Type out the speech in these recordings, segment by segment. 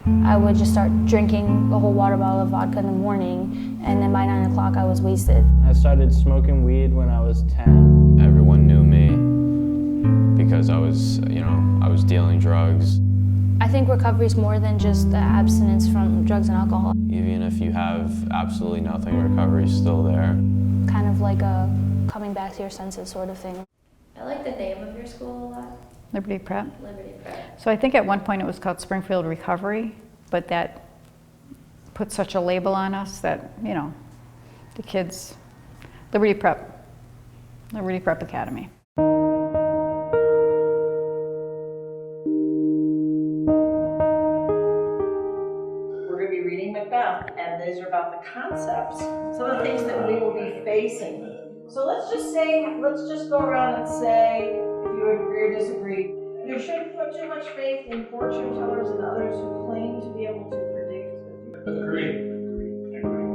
I would just start drinking a whole water bottle of vodka in the morning, and then by 9 o'clock I was wasted. I started smoking weed when I was 10. Everyone knew me because I was dealing drugs. I think recovery is more than just the abstinence from drugs and alcohol. Even if you have absolutely nothing, recovery is still there. Kind of like a coming back to your senses sort of thing. I like the name of your school a lot. Liberty Prep. Liberty Prep. So I think at one point it was called Springfield Recovery, but that put such a label on us that, you know, the kids, Liberty Prep Academy. We're going to be reading Macbeth, and these are about the concepts, some of the things that we will be facing. So let's just go around and say, if you agree or disagree, you shouldn't put too much faith in fortune tellers and others who claim to be able to predict the future. Agree.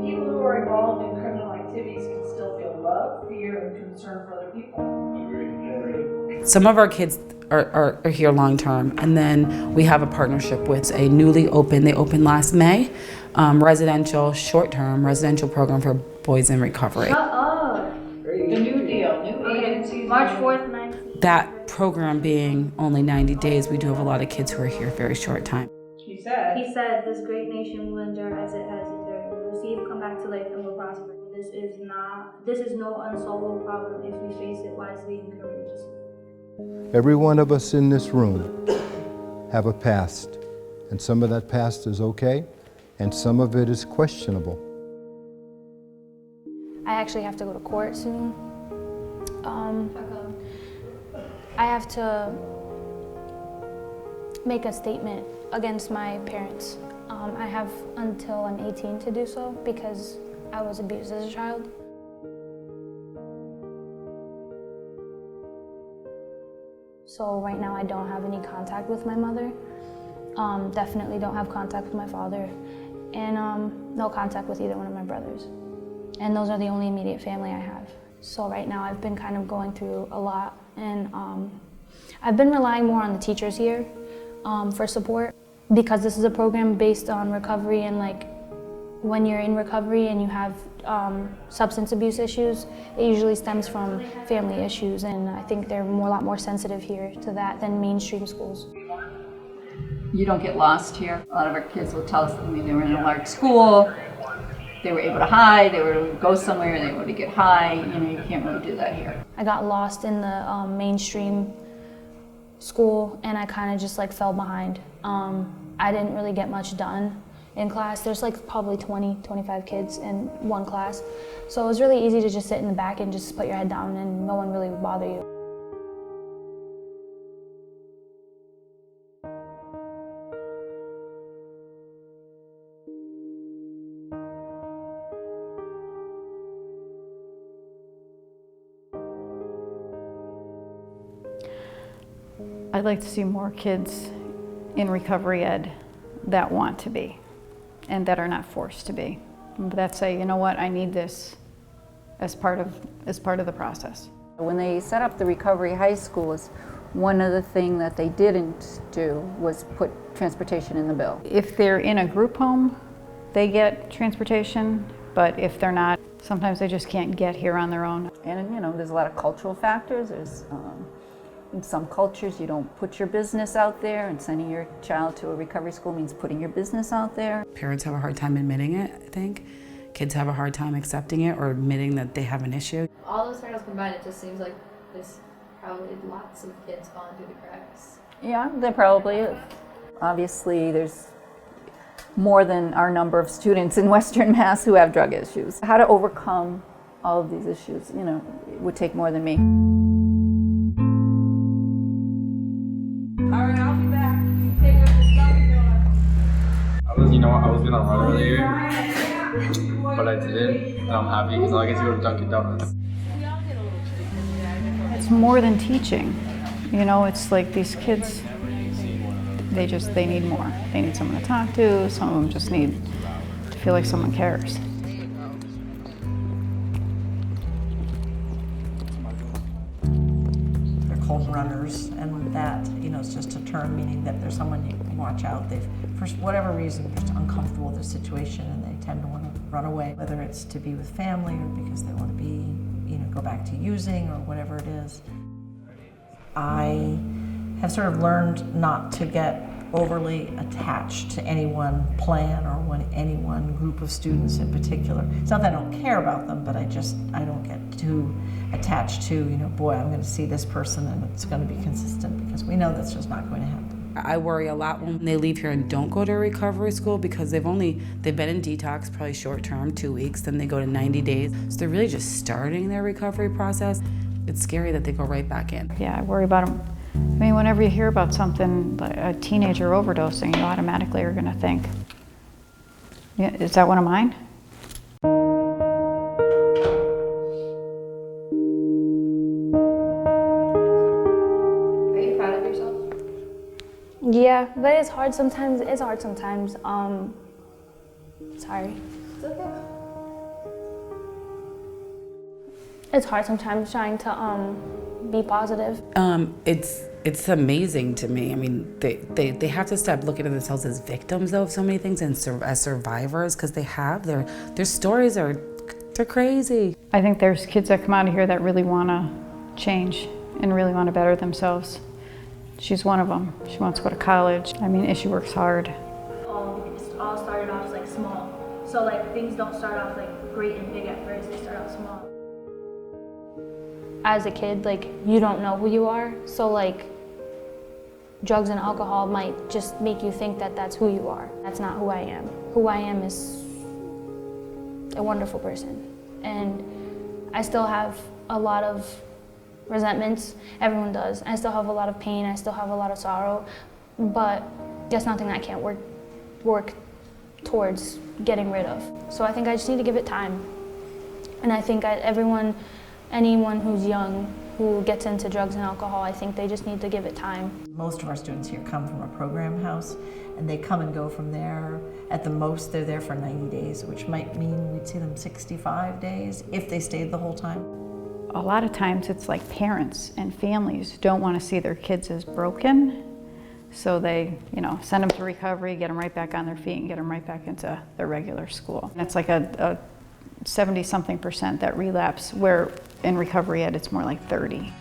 People who are involved in criminal activities can still feel love, fear, and concern for other people. Agree. Some of our kids are here long term, and then we have a partnership with a newly opened, they opened last May, residential, short-term residential program for boys in recovery. The New Deal, new agencies. March 4th, 9th. That program being only 90 days, we do have a lot of kids who are here very short time. He said, This great nation will endure as it has endured. Will receive, come back to life, and will prosper. This is no unsolvable problem if we face it wisely and courageously. Every one of us in this room have a past, and some of that past is okay, and some of it is questionable. I actually have to go to court soon. I have to make a statement against my parents. I have until I'm 18 to do so because I was abused as a child. So right now I don't have any contact with my mother. Definitely don't have contact with my father, and no contact with either one of my brothers. And those are the only immediate family I have. So right now I've been kind of going through a lot, and I've been relying more on the teachers here for support, because this is a program based on recovery, and like when you're in recovery and you have substance abuse issues, it usually stems from family issues, and I think they're a lot more sensitive here to that than mainstream schools. You don't get lost here. A lot of our kids will tell us that they were in a large school, they were able to hide, they were able to go somewhere, they were able to get high. You know, you can't really do that here. I got lost in the mainstream school, and I kind of just like fell behind. I didn't really get much done in class. There's like probably 20, 25 kids in one class. So it was really easy to just sit in the back and just put your head down and no one really would bother you. I'd like to see more kids in recovery ed that want to be and that are not forced to be, that say, you know what, I need this as part of the process. When they set up the recovery high schools, one of the things that they didn't do was put transportation in the bill. If they're in a group home, they get transportation, but if they're not, sometimes they just can't get here on their own. And you know, there's a lot of cultural factors. There's in some cultures, you don't put your business out there, and sending your child to a recovery school means putting your business out there. Parents have a hard time admitting it, I think. Kids have a hard time accepting it or admitting that they have an issue. All those factors combined, it just seems like there's probably lots of kids falling through the cracks. Yeah, there probably is. Obviously, there's more than our number of students in Western Mass who have drug issues. How to overcome all of these issues, you know, it would take more than me. all right, I'll be back. You take up the Dunkin' Donuts. I was gonna run earlier, but I didn't, and I'm happy because I get to go to Dunkin' Donuts. It's more than teaching, you know, it's like these kids, they need more. They need someone to talk to, some of them just need to feel like someone cares. They're cold runners, and that, you know, it's just a term meaning that there's someone you can watch out. They've for whatever reason, just uncomfortable with the situation and they tend to want to run away, whether it's to be with family or because they want to be, go back to using or whatever it is. I have sort of learned not to get overly attached to any one plan or any one group of students in particular. It's not that I don't care about them, but I don't get too attached to, boy, I'm going to see this person and it's going to be consistent, because we know that's just not going to happen. I worry a lot when they leave here and don't go to a recovery school, because they've been in detox probably short term, 2 weeks, then they go to 90 days. So they're really just starting their recovery process. It's scary that they go right back in. Yeah, I worry about them. I mean, whenever you hear about something, like a teenager overdosing, you automatically are gonna think, yeah, is that one of mine? Are you proud of yourself? Yeah, but it's hard sometimes. Sorry. It's okay. It's hard sometimes trying to be positive. It's amazing to me. I mean, they have to stop looking at themselves as victims though of so many things and as survivors, because their stories they're crazy. I think there's kids that come out of here that really wanna change and really wanna better themselves. She's one of them. She wants to go to college. I mean, she works hard. It all started off like small. So like things don't start off like great and big at first, they start out small. As a kid, like, you don't know who you are, so like drugs and alcohol might just make you think that that's who you are. That's not who I am. Who I am is a wonderful person, and I still have a lot of resentments. Everyone does. I still have a lot of pain. I still have a lot of sorrow, but that's nothing that I can't work towards getting rid of. So I think I just need to give it time, and I think anyone who's young who gets into drugs and alcohol, I think they just need to give it time. Most of our students here come from a program house, and they come and go from there. At the most, they're there for 90 days, which might mean we'd see them 65 days if they stayed the whole time. A lot of times it's like parents and families don't want to see their kids as broken, so they, send them to recovery, get them right back on their feet, and get them right back into their regular school. And it's like a 70-something% that relapse, where in recovery ed it's more like 30.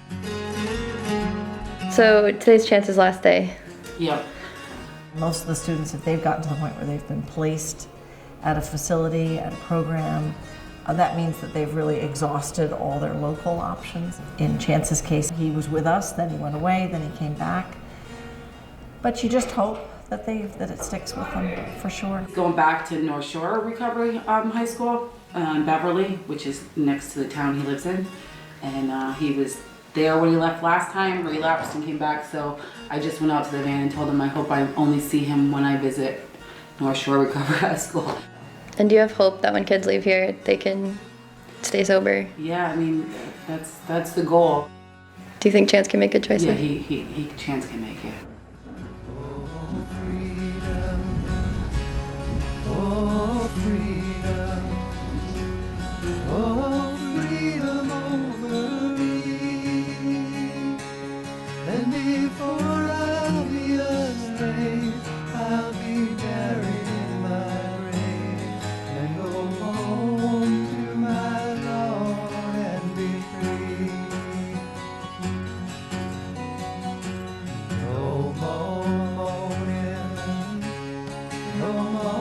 So today's Chance's last day. Yep. Most of the students, if they've gotten to the point where they've been placed at a facility, at a program, that means that they've really exhausted all their local options. In Chance's case, he was with us, then he went away, then he came back. But you just hope that it sticks with them for sure. Going back to North Shore Recovery High School in Beverly, which is next to the town he lives in. And he was there when he left last time, relapsed and came back. So I just went out to the van and told him I hope I only see him when I visit North Shore Recovery High School. And do you have hope that when kids leave here, they can stay sober? Yeah, I mean, that's the goal. Do you think Chance can make good choices? Yeah, Chance can make it. No more.